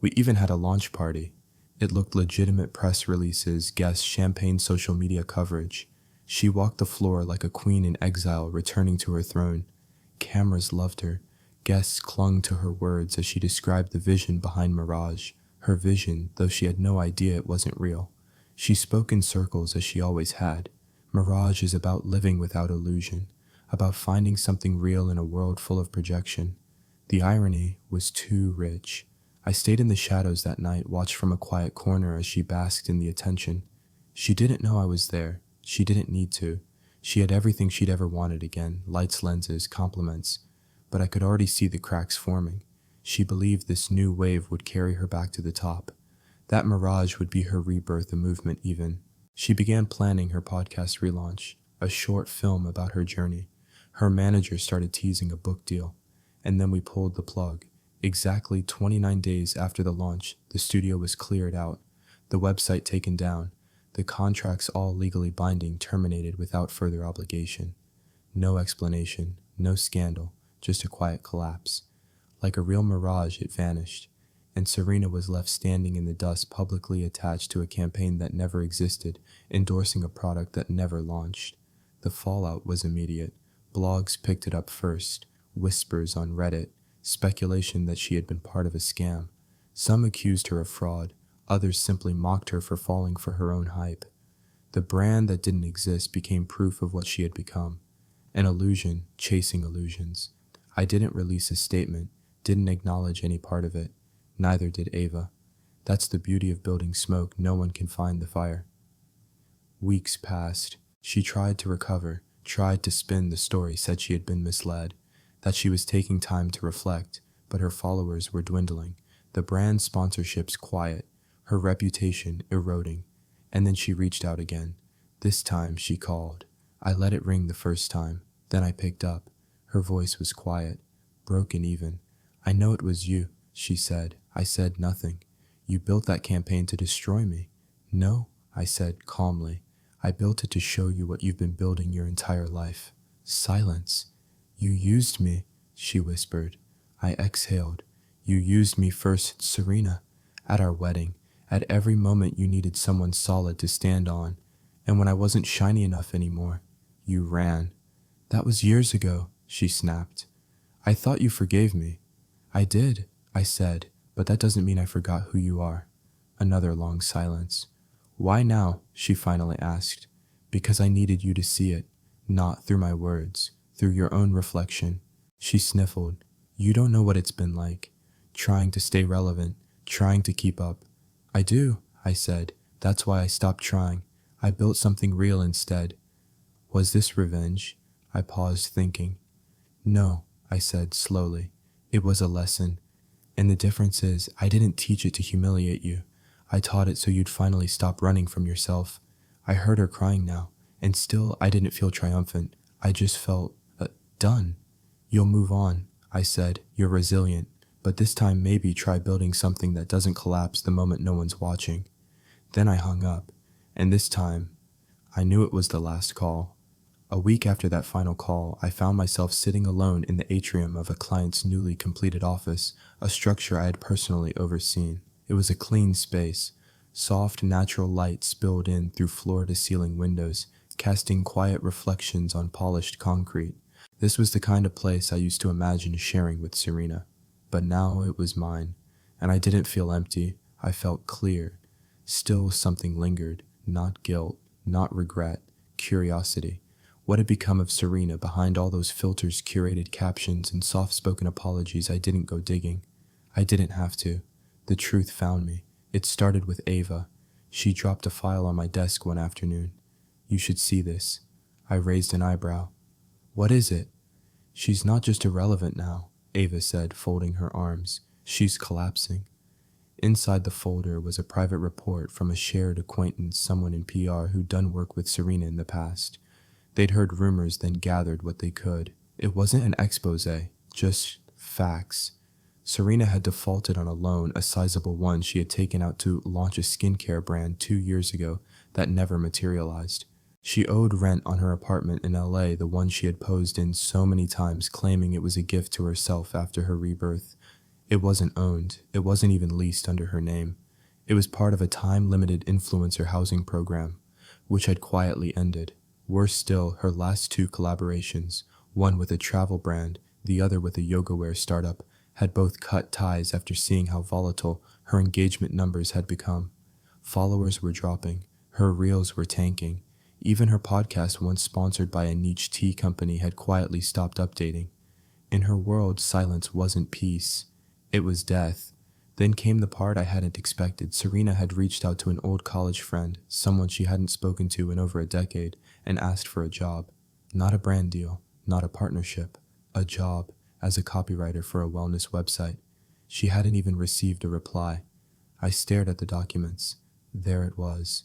We even had a launch party. It looked legitimate: press releases, guests, champagne, social media coverage. She walked the floor like a queen in exile returning to her throne. Cameras loved her. Guests clung to her words as she described the vision behind Mirage. Her vision, though she had no idea it wasn't real. She spoke in circles as she always had. Mirage is about living without illusion, about finding something real in a world full of projection. The irony was too rich. I stayed in the shadows that night, watched from a quiet corner as she basked in the attention. She didn't know I was there. She didn't need to. She had everything she'd ever wanted again: lights, lenses, compliments. But I could already see the cracks forming. She believed this new wave would carry her back to the top. That Mirage would be her rebirth, a movement even. She began planning her podcast relaunch, a short film about her journey. Her manager started teasing a book deal. And then we pulled the plug. Exactly 29 days after the launch, the studio was cleared out, the website taken down, the contracts, all legally binding, terminated without further obligation. No explanation, no scandal, just a quiet collapse. Like a real mirage, it vanished, and Serena was left standing in the dust, publicly attached to a campaign that never existed, endorsing a product that never launched. The fallout was immediate. Blogs picked it up first, whispers on Reddit, speculation that she had been part of a scam. Some accused her of fraud, others simply mocked her for falling for her own hype. The brand that didn't exist became proof of what she had become. An illusion chasing illusions. I didn't release a statement, didn't acknowledge any part of it. Neither did Ava. That's the beauty of building smoke: no one can find the fire. Weeks passed. She tried to recover, tried to spin the story, said she had been misled, that she was taking time to reflect, but her followers were dwindling, the brand sponsorships quiet, her reputation eroding. And then she reached out again. This time she called. I let it ring the first time. Then I picked up. Her voice was quiet, broken even. I know it was you, she said. I said nothing. You built that campaign to destroy me. No, I said calmly. I built it to show you what you've been building your entire life. Silence. You used me, she whispered. I exhaled. You used me first, Serena. At our wedding. At every moment you needed someone solid to stand on. And when I wasn't shiny enough anymore, you ran. That was years ago, she snapped. I thought you forgave me. I did, I said, but that doesn't mean I forgot who you are. Another long silence. Why now? She finally asked. Because I needed you to see it, not through my words, through your own reflection. She sniffled. You don't know what it's been like. Trying to stay relevant, trying to keep up. I do, I said. That's why I stopped trying. I built something real instead. Was this revenge? I paused, thinking. No, I said slowly. It was a lesson. And the difference is, I didn't teach it to humiliate you. I taught it so you'd finally stop running from yourself. I heard her crying now, and still I didn't feel triumphant. I just felt, done. You'll move on, I said. You're resilient. But this time maybe try building something that doesn't collapse the moment no one's watching. Then I hung up, and this time, I knew it was the last call. A week after that final call, I found myself sitting alone in the atrium of a client's newly completed office, a structure I had personally overseen. It was a clean space. Soft, natural light spilled in through floor-to-ceiling windows, casting quiet reflections on polished concrete. This was the kind of place I used to imagine sharing with Serena. But now it was mine, and I didn't feel empty. I felt clear. Still something lingered, not guilt, not regret, curiosity. What had become of Serena behind all those filters, curated captions, and soft-spoken apologies? I didn't go digging. I didn't have to. The truth found me. It started with Ava. She dropped a file on my desk one afternoon. "You should see this." I raised an eyebrow. "What is it?" "She's not just irrelevant now," Ava said, folding her arms. "She's collapsing." Inside the folder was a private report from a shared acquaintance, someone in PR who'd done work with Serena in the past. They'd heard rumors, then gathered what they could. It wasn't an expose, just facts. Serena had defaulted on a loan, a sizable one she had taken out to launch a skincare brand 2 years ago that never materialized. She owed rent on her apartment in LA, the one she had posed in so many times, claiming it was a gift to herself after her rebirth. It wasn't owned. It wasn't even leased under her name. It was part of a time-limited influencer housing program, which had quietly ended. Worse still, her last 2 collaborations, one with a travel brand, the other with a yoga-wear startup, had both cut ties after seeing how volatile her engagement numbers had become. Followers were dropping. Her reels were tanking. Even her podcast, once sponsored by a niche tea company, had quietly stopped updating. In her world, silence wasn't peace. It was death. Then came the part I hadn't expected. Serena had reached out to an old college friend, someone she hadn't spoken to in over a decade, and asked for a job. Not a brand deal, not a partnership, a job as a copywriter for a wellness website. She hadn't even received a reply. I stared at the documents. There it was.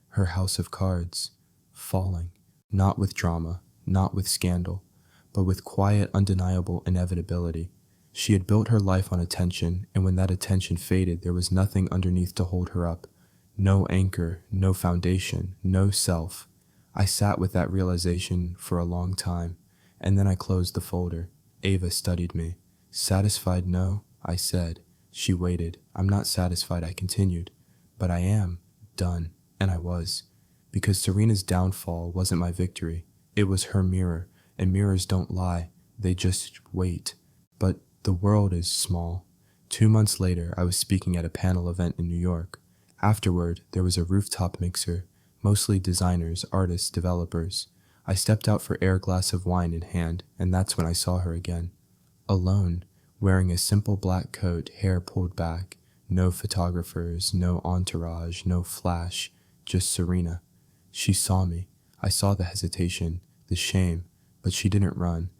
Her house of cards. Falling. Not with drama, not with scandal, but with quiet, undeniable inevitability. She had built her life on attention, and when that attention faded, there was nothing underneath to hold her up. No anchor, no foundation, no self. I sat with that realization for a long time, and then I closed the folder. Ava studied me. "Satisfied, no," I said. She waited. "I'm not satisfied," I continued. "But I am. Done." And I was. Because Serena's downfall wasn't my victory. It was her mirror, and mirrors don't lie. They just wait. But the world is small. 2 months later, I was speaking at a panel event in New York. Afterward, there was a rooftop mixer, mostly designers, artists, developers. I stepped out for air, glass of wine in hand, and that's when I saw her again. Alone, wearing a simple black coat, hair pulled back. No photographers, no entourage, no flash, just Serena. She saw me. I saw the hesitation, the shame, but she didn't run.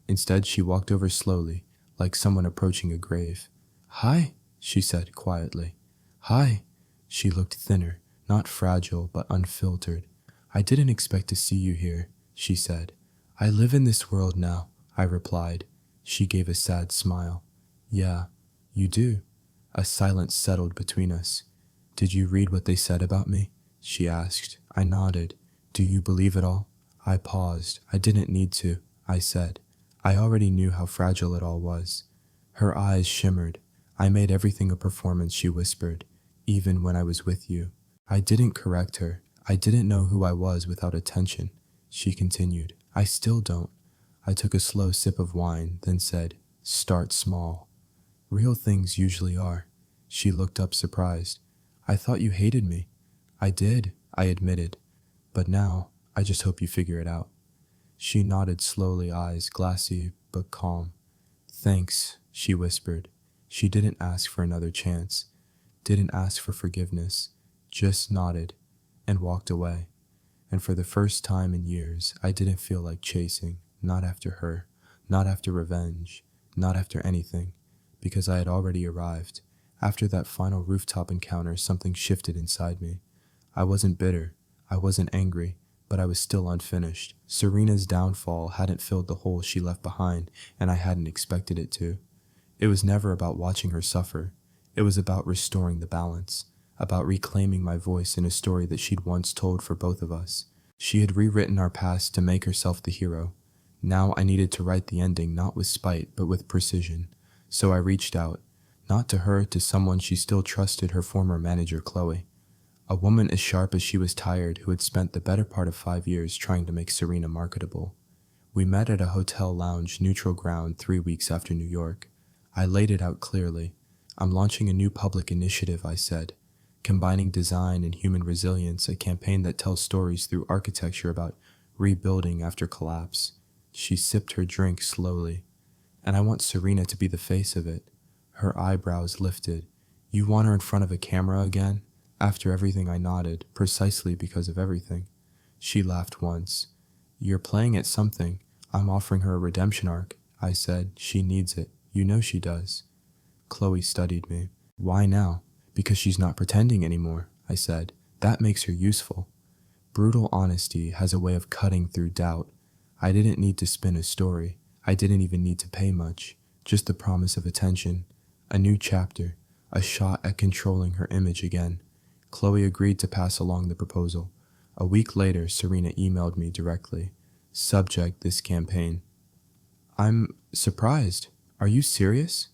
Instead, she walked over slowly, like someone approaching a grave. "Hi," she said quietly. "Hi." She looked thinner, not fragile, but unfiltered. "I didn't expect to see you here," she said. "I live in this world now," I replied. She gave a sad smile. "Yeah, you do." A silence settled between us. "Did you read what they said about me?" she asked. I nodded. "Do you believe it all?" I paused. "I didn't need to," I said. I already knew how fragile it all was. Her eyes shimmered. "I made everything a performance," she whispered, "even when I was with you." I didn't correct her. I didn't know who I was without attention. She continued. "I still don't." I took a slow sip of wine, then said, "Start small." "Real things usually are." She looked up surprised. "I thought you hated me." "I did," I admitted. "But now, I just hope you figure it out." She nodded slowly, eyes glassy but calm. "Thanks," she whispered. She didn't ask for another chance, didn't ask for forgiveness, just nodded and walked away. And for the first time in years, I didn't feel like chasing, not after her, not after revenge, not after anything, because I had already arrived. After that final rooftop encounter, something shifted inside me. I wasn't bitter, I wasn't angry, but I was still unfinished. Serena's downfall hadn't filled the hole she left behind, and I hadn't expected it to. It was never about watching her suffer. It was about restoring the balance, about reclaiming my voice in a story that she'd once told for both of us. She had rewritten our past to make herself the hero. Now I needed to write the ending not with spite, but with precision. So I reached out, not to her, to someone she still trusted, her former manager, Chloe. A woman as sharp as she was tired, who had spent the better part of 5 years trying to make Serena marketable. We met at a hotel lounge, neutral ground, 3 weeks after New York. I laid it out clearly. I'm launching a new public initiative, I said, combining design and human resilience, a campaign that tells stories through architecture about rebuilding after collapse. She sipped her drink slowly. And I want Serena to be the face of it. Her eyebrows lifted. You want her in front of a camera again? After everything, I nodded, precisely because of everything. She laughed once. You're playing at something. I'm offering her a redemption arc. I said, she needs it. You know she does. Chloe studied me. Why now? Because she's not pretending anymore, I said. That makes her useful. Brutal honesty has a way of cutting through doubt. I didn't need to spin a story. I didn't even need to pay much. Just the promise of attention. A new chapter. A shot at controlling her image again. Chloe agreed to pass along the proposal. A week later, Serena emailed me directly. Subject: this campaign. I'm surprised. Are you serious?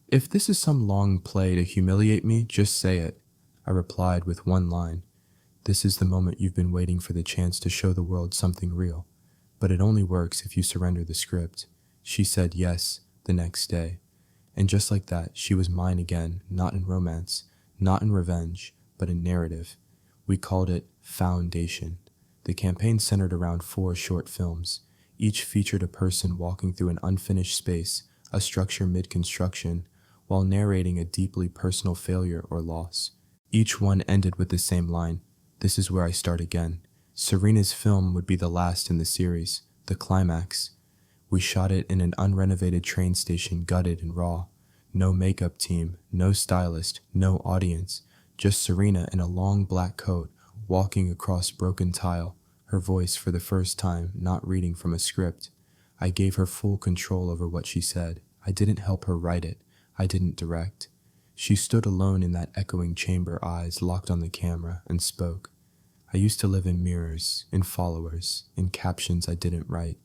If this is some long play to humiliate me, just say it, I replied with one line. This is the moment you've been waiting for, the chance to show the world something real. But it only works if you surrender the script. She said yes the next day. And just like that, she was mine again, not in romance, not in revenge, but in narrative. We called it Foundation. The campaign centered around 4 short films. Each featured a person walking through an unfinished space, a structure mid-construction, while narrating a deeply personal failure or loss. Each one ended with the same line, "This is where I start again." Serena's film would be the last in the series, the climax. We shot it in an unrenovated train station, gutted and raw. No makeup team, no stylist, no audience, just Serena in a long black coat, walking across broken tile, her voice for the first time not reading from a script. I gave her full control over what she said. I didn't help her write it. I didn't direct. She stood alone in that echoing chamber, eyes locked on the camera, and spoke. I used to live in mirrors, in followers, in captions I didn't write,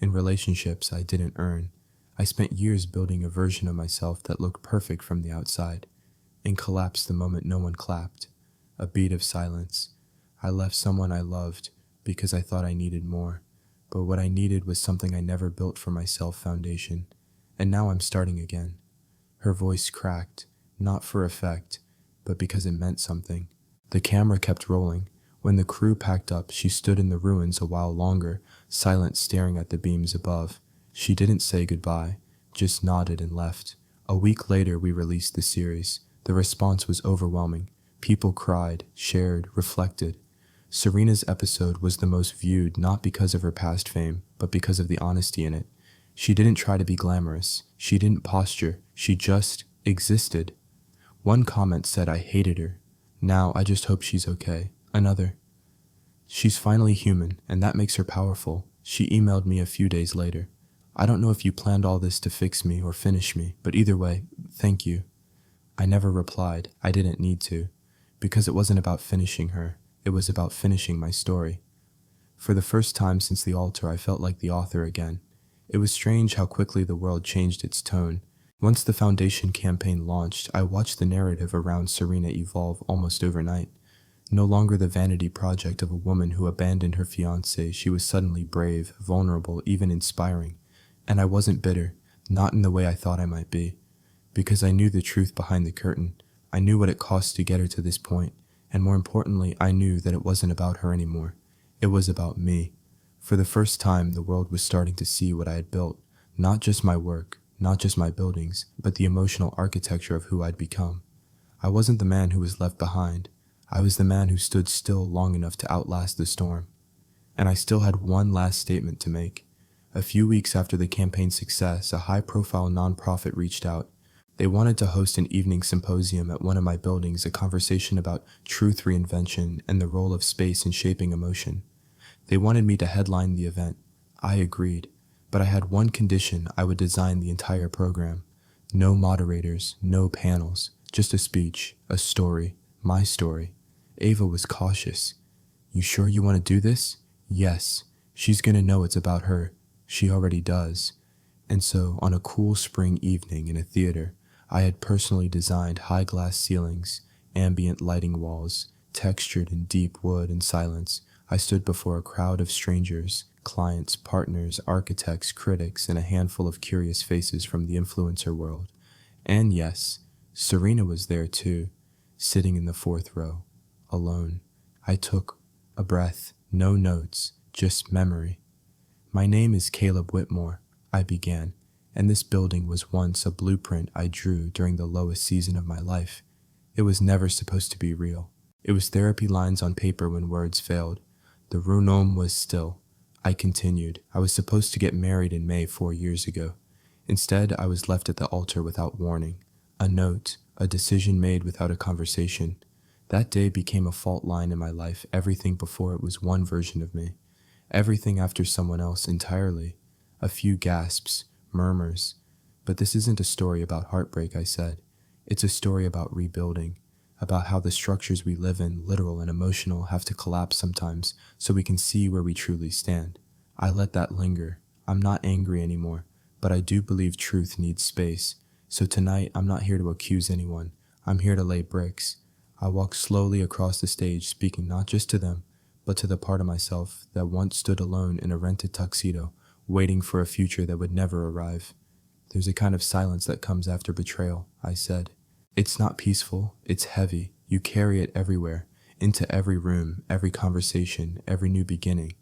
in relationships I didn't earn. I spent years building a version of myself that looked perfect from the outside, and collapsed the moment no one clapped. A beat of silence. I left someone I loved because I thought I needed more, but what I needed was something I never built for myself, foundation. And now I'm starting again. Her voice cracked, not for effect, but because it meant something. The camera kept rolling. When the crew packed up, she stood in the ruins a while longer, silent, staring at the beams above. She didn't say goodbye, just nodded and left. A week later, we released the series. The response was overwhelming. People cried, shared, reflected. Serena's episode was the most viewed, not because of her past fame, but because of the honesty in it. She didn't try to be glamorous. She didn't posture. She just existed. One comment said I hated her. Now I just hope she's okay. Another. She's finally human, and that makes her powerful. She emailed me a few days later. I don't know if you planned all this to fix me or finish me, but either way, thank you. I never replied. I didn't need to, because it wasn't about finishing her. It was about finishing my story. For the first time since the altar, I felt like the author again. It was strange how quickly the world changed its tone. Once the Foundation campaign launched, I watched the narrative around Serena evolve almost overnight. No longer the vanity project of a woman who abandoned her fiancé, she was suddenly brave, vulnerable, even inspiring. And I wasn't bitter, not in the way I thought I might be. Because I knew the truth behind the curtain. I knew what it cost to get her to this point. And more importantly, I knew that it wasn't about her anymore. It was about me. For the first time, the world was starting to see what I had built. Not just my work, not just my buildings, but the emotional architecture of who I'd become. I wasn't the man who was left behind. I was the man who stood still long enough to outlast the storm. And I still had one last statement to make. A few weeks after the campaign's success, a high-profile nonprofit reached out. They wanted to host an evening symposium at one of my buildings, a conversation about truth reinvention and the role of space in shaping emotion. They wanted me to headline the event. I agreed, but I had one condition: I would design the entire program. No moderators, no panels, just a speech, a story, my story. Ava was cautious. You sure you want to do this? Yes. She's gonna know it's about her. She already does. And so, on a cool spring evening in a theater, I had personally designed high glass ceilings, ambient lighting walls, textured in deep wood and silence. I stood before a crowd of strangers, clients, partners, architects, critics, and a handful of curious faces from the influencer world. And yes, Serena was there too, sitting in the fourth row, alone. I took a breath, no notes, just memory. My name is Caleb Whitmore, I began, and this building was once a blueprint I drew during the lowest season of my life. It was never supposed to be real. It was therapy lines on paper when words failed. The room was still. I continued. I was supposed to get married in May 4 years ago. Instead, I was left at the altar without warning. A note, a decision made without a conversation. That day became a fault line in my life. Everything before it was one version of me. Everything after someone else entirely. A few gasps, murmurs. But this isn't a story about heartbreak, I said. It's a story about rebuilding, about how the structures we live in, literal and emotional, have to collapse sometimes so we can see where we truly stand. I let that linger. I'm not angry anymore, but I do believe truth needs space. So tonight, I'm not here to accuse anyone. I'm here to lay bricks. I walk slowly across the stage, speaking not just to them, but to the part of myself that once stood alone in a rented tuxedo, waiting for a future that would never arrive. There's a kind of silence that comes after betrayal, I said. It's not peaceful, it's heavy. You carry it everywhere, into every room, every conversation, every new beginning.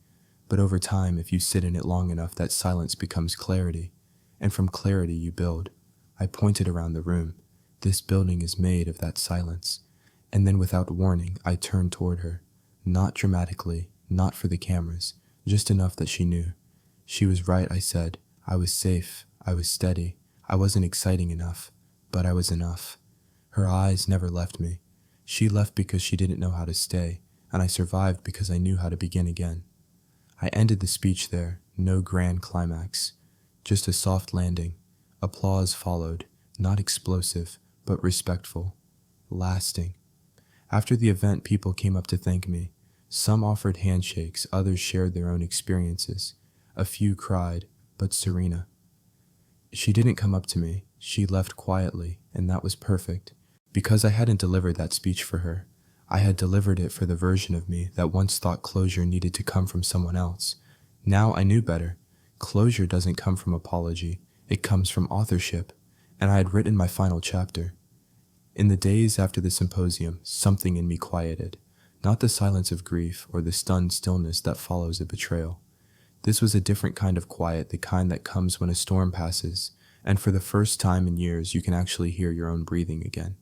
But over time, if you sit in it long enough, that silence becomes clarity. And from clarity you build. I pointed around the room. This building is made of that silence. And then without warning, I turned toward her. Not dramatically, not for the cameras, just enough that she knew. She was right, I said. I was safe, I was steady. I wasn't exciting enough, but I was enough. Her eyes never left me. She left because she didn't know how to stay, and I survived because I knew how to begin again. I ended the speech there, no grand climax, just a soft landing. Applause followed, not explosive, but respectful, lasting. After the event, people came up to thank me. Some offered handshakes, others shared their own experiences. A few cried, but Serena. She didn't come up to me. She left quietly, and that was perfect. Because I hadn't delivered that speech for her. I had delivered it for the version of me that once thought closure needed to come from someone else. Now I knew better. Closure doesn't come from apology. It comes from authorship. And I had written my final chapter. In the days after the symposium, something in me quieted. Not the silence of grief or the stunned stillness that follows a betrayal. This was a different kind of quiet, the kind that comes when a storm passes, and for the first time in years you can actually hear your own breathing again.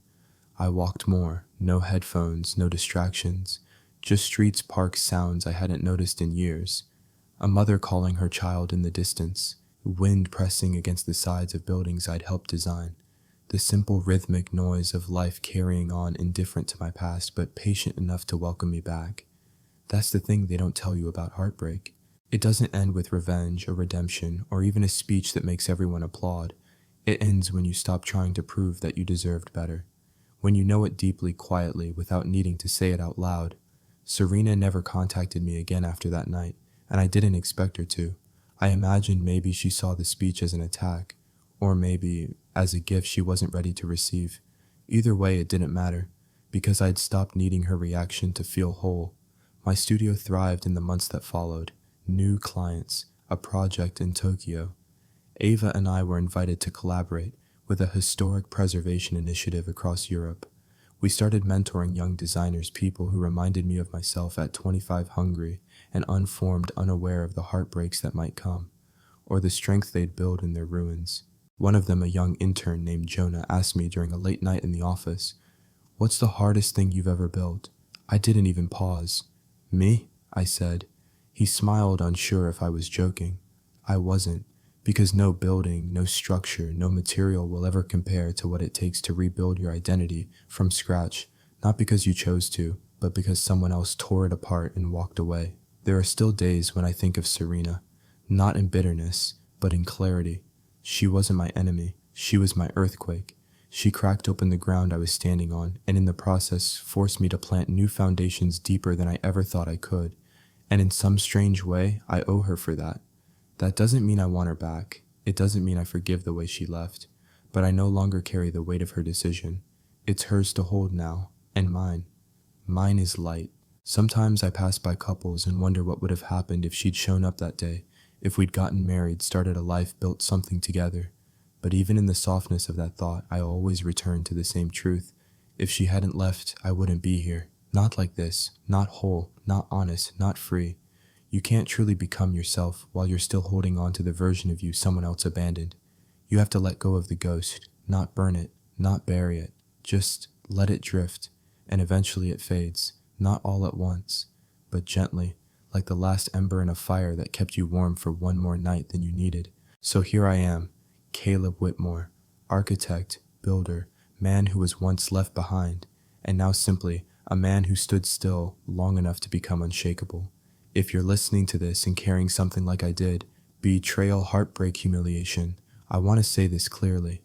I walked more, no headphones, no distractions, just streets, parks, sounds I hadn't noticed in years. A mother calling her child in the distance, wind pressing against the sides of buildings I'd helped design, the simple rhythmic noise of life carrying on, indifferent to my past but patient enough to welcome me back. That's the thing they don't tell you about heartbreak. It doesn't end with revenge or redemption or even a speech that makes everyone applaud. It ends when you stop trying to prove that you deserved better. When you know it deeply, quietly, without needing to say it out loud. Serena never contacted me again after that night, and I didn't expect her to. I imagined maybe she saw the speech as an attack, or maybe as a gift she wasn't ready to receive. Either way, it didn't matter, because I'd stopped needing her reaction to feel whole. My studio thrived in the months that followed. New clients, a project in Tokyo. Ava and I were invited to collaborate with a historic preservation initiative across Europe. We started mentoring young designers, people who reminded me of myself at 25, hungry and unformed, unaware of the heartbreaks that might come, or the strength they'd build in their ruins. One of them, a young intern named Jonah, asked me during a late night in the office, "What's the hardest thing you've ever built?" I didn't even pause. "Me?" I said. He smiled, unsure if I was joking. I wasn't. Because no building, no structure, no material will ever compare to what it takes to rebuild your identity from scratch, not because you chose to, but because someone else tore it apart and walked away. There are still days when I think of Serena, not in bitterness, but in clarity. She wasn't my enemy. She was my earthquake. She cracked open the ground I was standing on, and in the process forced me to plant new foundations deeper than I ever thought I could. And in some strange way, I owe her for that. That doesn't mean I want her back. It doesn't mean I forgive the way she left. But I no longer carry the weight of her decision. It's hers to hold now, and mine. Mine is light. Sometimes I pass by couples and wonder what would have happened if she'd shown up that day, if we'd gotten married, started a life, built something together. But even in the softness of that thought, I always return to the same truth. If she hadn't left, I wouldn't be here. Not like this, not whole, not honest, not free. You can't truly become yourself while you're still holding on to the version of you someone else abandoned. You have to let go of the ghost, not burn it, not bury it. Just let it drift, and eventually it fades, not all at once, but gently, like the last ember in a fire that kept you warm for one more night than you needed. So here I am, Caleb Whitmore, architect, builder, man who was once left behind, and now simply a man who stood still long enough to become unshakable. If you're listening to this and carrying something like I did, betrayal, heartbreak, humiliation, I want to say this clearly.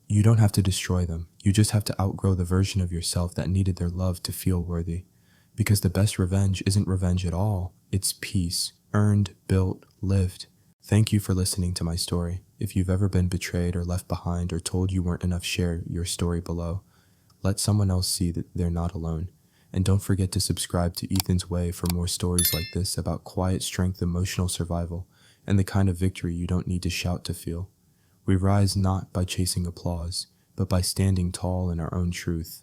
You don't have to destroy them. You just have to outgrow the version of yourself that needed their love to feel worthy. Because the best revenge isn't revenge at all. It's peace, earned, built, lived. Thank you for listening to my story. If you've ever been betrayed or left behind or told you weren't enough, share your story below. Let someone else see that they're not alone. And don't forget to subscribe to Ethan's Way for more stories like this about quiet strength, emotional survival, and the kind of victory you don't need to shout to feel. We rise not by chasing applause, but by standing tall in our own truth.